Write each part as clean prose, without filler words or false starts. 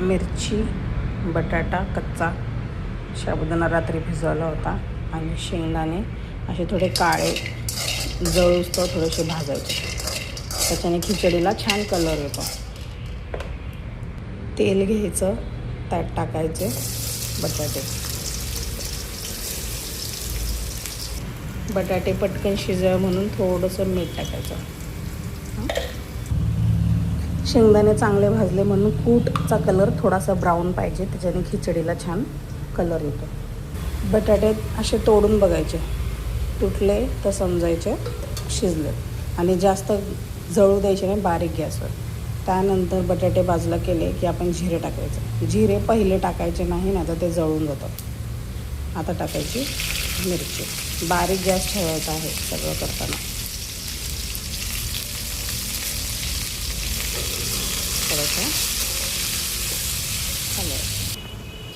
मिरची, बटाटा कच्चा, साबुदाणा रात्री भिजवला होता आणि शेंगदाणे असे थोडे काळे जळूस्तोवर थोडेसे भाजायचे. त्याच्याने खिचडीला छान कलर येतो. तेल घ्यायचं, त्यात टाकायचे बटाटे पटकन शिजावं म्हणून थोडंसं मीठ टाकायचं. शेंगदाणे चांगले भाजले म्हणून कूटचा कलर थोडासा ब्राऊन पाहिजे, त्याच्याने खिचडीला छान कलर येतो. बटाटे असे तोडून बघायचे, तुटले तर समजायचे शिजले आणि जास्त जळू द्यायचे नाही बारीक गॅसवर. त्यानंतर बटाटे बाजूला केले की आपण जिरे टाकायचे. जिरे पहिले टाकायचे नाही, नाही तर ते जळून जातं. आता टाकायची मिरची. बारीक गॅस ठेवायचा आहे सगळं करताना. थोडंसं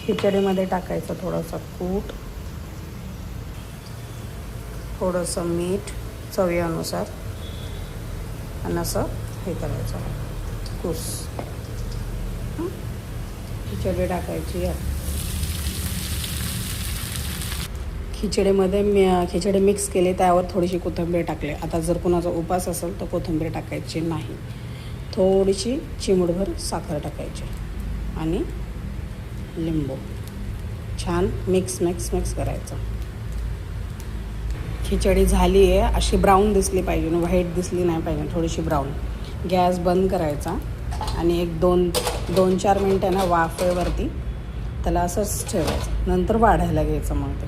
खिचडीमध्ये टाकायचं थोडंसं कूट, थोडंसं मीठ चवीनुसार आणि असं हे करायचं कूस. खिचडी टाकायची. खिचडीमध्ये खिचडी मिक्स केली, त्यावर थोडीशी कोथिंबीर टाकली. आता जर कोणाचा उपास असेल तर कोथिंबीर टाकायची नाही. थोडीशी चिमूटभर साखर टाकायची आणि लिंबू. छान मिक्स करायचं. खिचडी झाली आहे, अशी ब्राऊन दिसली पाहिजे, व्हाईट दिसली नाही पाहिजे, थोडीशी ब्राऊन. गॅस बंद करायचा आणि एक 2-4 मिनटांना वाफेवरती त्याला असंच ठेवायचं. नंतर वाढायला घ्यायचं. मग ते